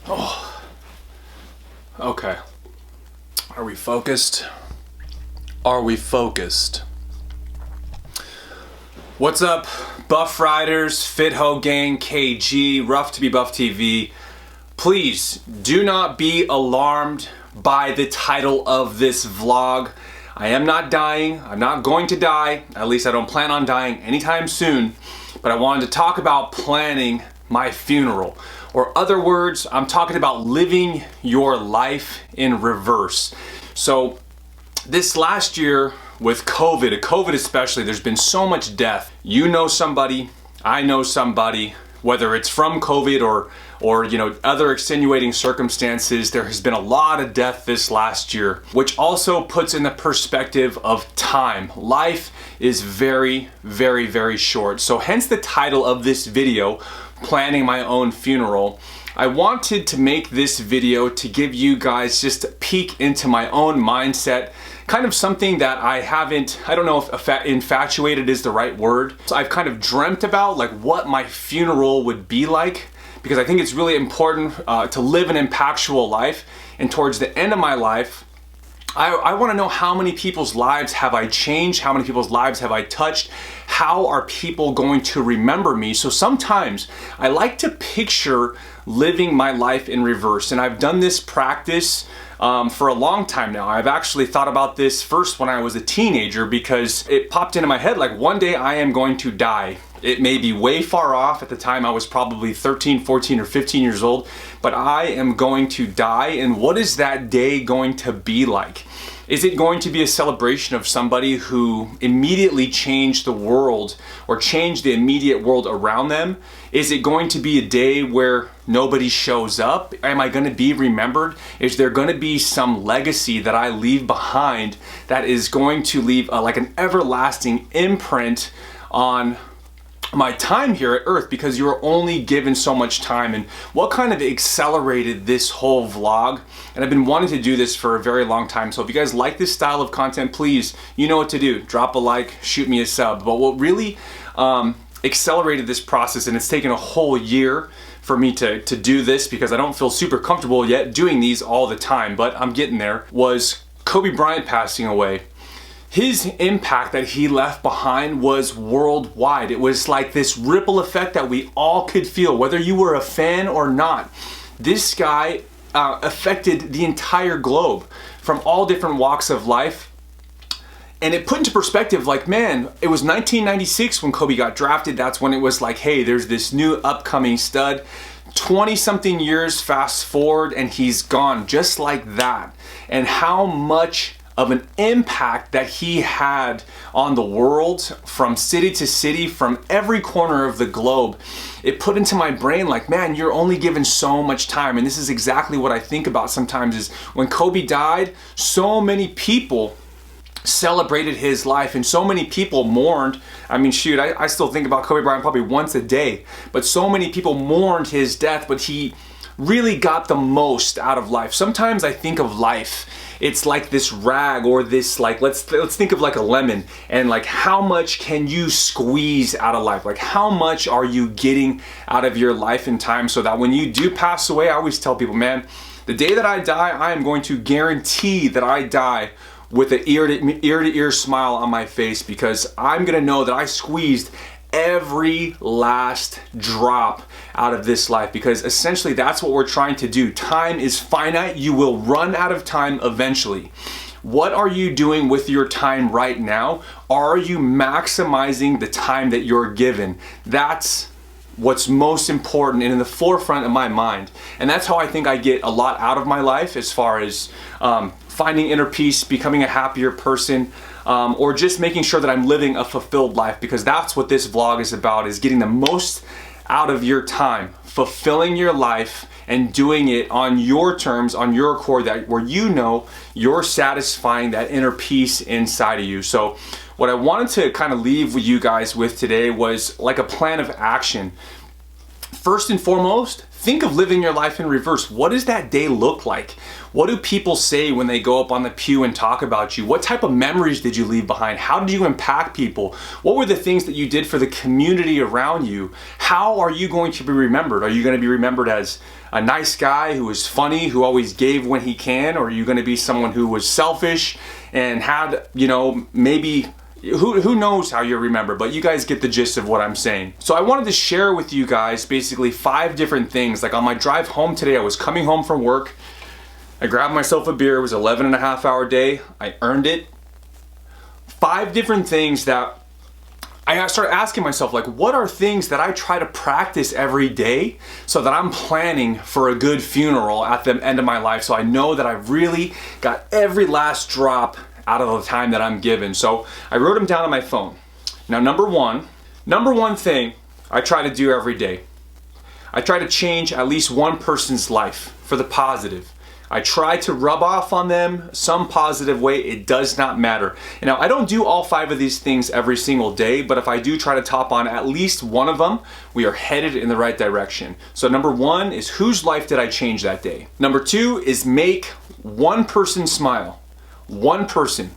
Oh, okay. Are we focused? Are we focused? What's up, Buff Riders, Fit Ho Gang, KG, Rough to be Buff TV? Please do not be alarmed by the title of this vlog. I am not dying. I'm not going to die. At least I don't plan on dying anytime soon. But I wanted to talk about planning my funeral. Or other words, I'm talking about living your life in reverse. So this last year with COVID especially, there's been so much death. You know somebody, I know somebody, whether it's from COVID or other extenuating circumstances, there has been a lot of death this last year, which also puts in the perspective of time. Life is very, very, very short. So hence the title of this video, Planning My Own Funeral. I wanted to make this video to give you guys just a peek into my own mindset, kind of something that I don't know if infatuated is the right word. So I've kind of dreamt about like what my funeral would be like, because I think it's really important to live an impactful life. And towards the end of my life, I want to know how many people's lives have I changed, how many people's lives have I touched, how are people going to remember me. So sometimes I like to picture living my life in reverse, and I've done this practice for a long time now. I've actually thought about this first when I was a teenager, because it popped into my head like one day I am going to die. It may be way far off. At the time I was probably 13, 14, or 15 years old, but I am going to die. And what is that day going to be like? Is it going to be a celebration of somebody who immediately changed the world or changed the immediate world around them? Is it going to be a day where nobody shows up? Am I going to be remembered? Is there going to be some legacy that I leave behind that is going to leave like an everlasting imprint on my time here at Earth, because you're only given so much time? And what kind of accelerated this whole vlog? And I've been wanting to do this for a very long time. So if you guys like this style of content, please, you know what to do. Drop a like, shoot me a sub. But what really accelerated this process, and it's taken a whole year for me to do this, because I don't feel super comfortable yet doing these all the time, but I'm getting there, was Kobe Bryant passing away. His impact that he left behind was worldwide. It was like this ripple effect that we all could feel, whether you were a fan or not. This guy affected the entire globe from all different walks of life. And it put into perspective, like, man, it was 1996 when Kobe got drafted. That's when it was like, hey, there's this new upcoming stud. 20-something years fast forward and he's gone just like that. And how much of an impact that he had on the world, from city to city, from every corner of the globe. It put into my brain like, man, you're only given so much time. And this is exactly what I think about sometimes, is when Kobe died, so many people celebrated his life and so many people mourned. I mean, shoot, I still think about Kobe Bryant probably once a day, but so many people mourned his death, but he really got the most out of life. Sometimes I think of life, it's like this rag, or this, like, let's think of like a lemon, and like how much can you squeeze out of life? Like how much are you getting out of your life and time, so that when you do pass away, I always tell people, man, the day that I die, I am going to guarantee that I die with an ear-to-ear smile on my face, because I'm gonna know that I squeezed every last drop out of this life, because essentially that's what we're trying to do. Time is finite. You will run out of time eventually. What are you doing with your time right now? Are you maximizing the time that you're given? That's what's most important and in the forefront of my mind. And that's how I think I get a lot out of my life, as far as finding inner peace, becoming a happier person, or just making sure that I'm living a fulfilled life, because that's what this vlog is about, is getting the most out of your time, fulfilling your life and doing it on your terms, on your accord, that where you know you're satisfying that inner peace inside of you. So what I wanted to kind of leave with you guys with today was like a plan of action. First and foremost, think of living your life in reverse. What does that day look like? What do people say when they go up on the pew and talk about you? What type of memories did you leave behind? How did you impact people? What were the things that you did for the community around you? How are you going to be remembered? Are you going to be remembered as a nice guy who was funny, who always gave when he can? Or are you going to be someone who was selfish and had, maybe, who knows how you're remembered, but you guys get the gist of what I'm saying. So I wanted to share with you guys basically 5 different things. Like on my drive home today, I was coming home from work. I grabbed myself a beer. It was an 11.5-hour day. I earned it. 5 different things that I started asking myself, like, what are things that I try to practice every day so that I'm planning for a good funeral at the end of my life, so I know that I've really got every last drop out of the time that I'm given. So I wrote them down on my phone. Now, number one thing I try to do every day, I try to change at least one person's life for the positive. I try to rub off on them some positive way. It does not matter. Now, I don't do all 5 of these things every single day, but if I do try to top on at least one of them, we are headed in the right direction. So number 1 is, whose life did I change that day? Number 2 is, make one person smile. One person.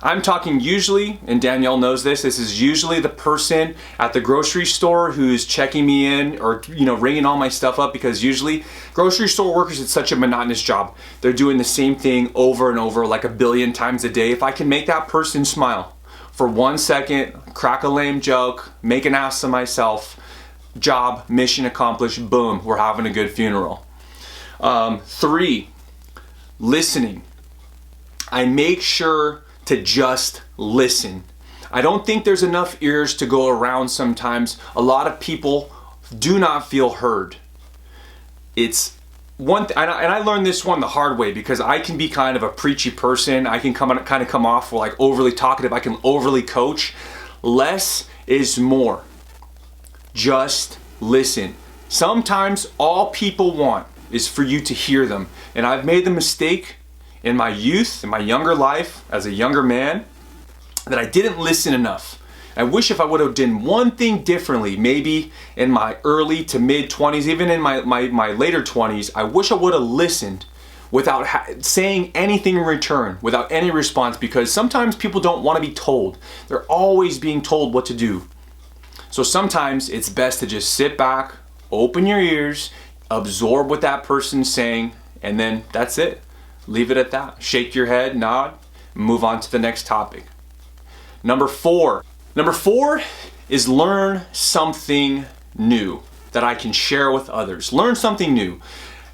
I'm talking usually, and Danielle knows this is usually the person at the grocery store who's checking me in or, ringing all my stuff up, because usually grocery store workers, it's such a monotonous job. They're doing the same thing over and over like a billion times a day. If I can make that person smile for 1 second, crack a lame joke, make an ass of myself, job, mission accomplished, boom, we're having a good funeral. 3, listening. I make sure to just listen. I don't think there's enough ears to go around sometimes. A lot of people do not feel heard. It's one and I learned this one the hard way, because I can be kind of a preachy person. I can come off like overly talkative. I can overly coach. Less is more. Just listen. Sometimes all people want is for you to hear them. And I've made the mistake in my youth, in my younger life, as a younger man, that I didn't listen enough. I wish if I would have done one thing differently, maybe in my early to mid 20s, even in my later 20s, I wish I would have listened without saying anything in return, without any response, because sometimes people don't want to be told. They're always being told what to do. So sometimes it's best to just sit back, open your ears, absorb what that person's saying, and then that's it. Leave it at that. Shake your head, nod, move on to the next topic. Number 4 is, learn something new that I can share with others. Learn something new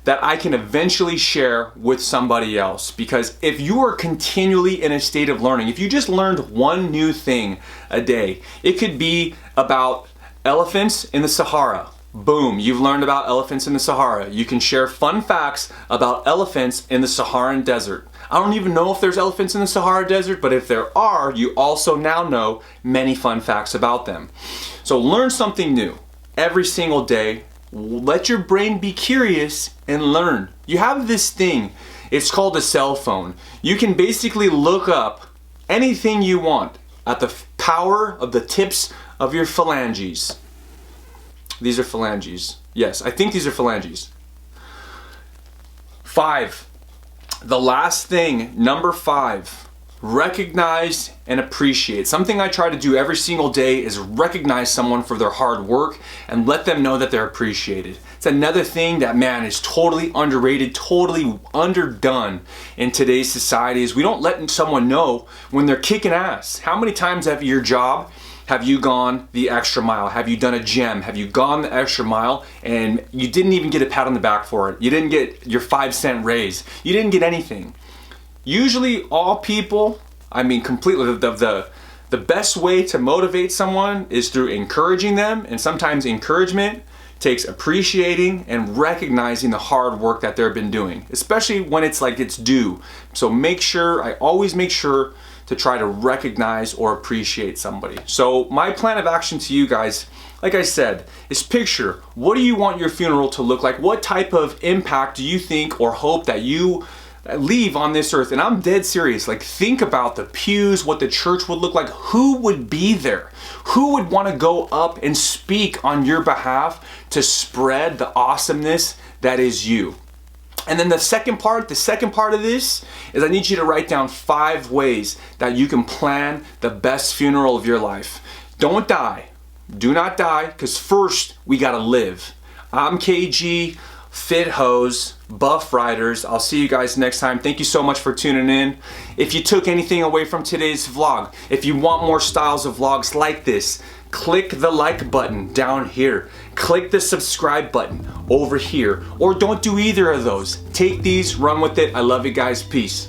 that I can eventually share with somebody else. Because if you are continually in a state of learning, if you just learned one new thing a day, it could be about elephants in the Sahara. Boom, you've learned about elephants in the Sahara. You can share fun facts about elephants in the Saharan desert. I don't even know if there's elephants in the Sahara desert, but if there are, you also now know many fun facts about them. So learn something new every single day. Let your brain be curious and learn. You have this thing, it's called a cell phone. You can basically look up anything you want at the power of the tips of your phalanges. These are phalanges. Yes, I think these are phalanges. 5. The last thing, number 5. Recognize and appreciate. Something I try to do every single day is recognize someone for their hard work and let them know that they're appreciated. It's another thing that, man, is totally underrated, totally underdone in today's society, is we don't let someone know when they're kicking ass. How many times have your job, have you gone the extra mile? Have you done a gem? Have you gone the extra mile and you didn't even get a pat on the back for it? You didn't get your 5-cent raise. You didn't get anything. Usually all people, completely, the best way to motivate someone is through encouraging them, and sometimes encouragement takes appreciating and recognizing the hard work that they've been doing, especially when it's like it's due. So I always make sure to try to recognize or appreciate somebody. So my plan of action to you guys, like I said, is picture, what do you want your funeral to look like? What type of impact do you think or hope that you leave on this earth, and I'm dead serious, like think about the pews, what the church would look like, who would be there? Who would want to go up and speak on your behalf to spread the awesomeness that is you? And then the second part of this is I need you to write down 5 ways that you can plan the best funeral of your life. Don't die. Do not die, because first we gotta live. I'm KG, Fit Hose, Buff Riders. I'll see you guys next time. Thank you so much for tuning in. If you took anything away from today's vlog, if you want more styles of vlogs like this, click the like button down here. Click the subscribe button over here. Or don't do either of those. Take these, run with it. I love you guys. Peace.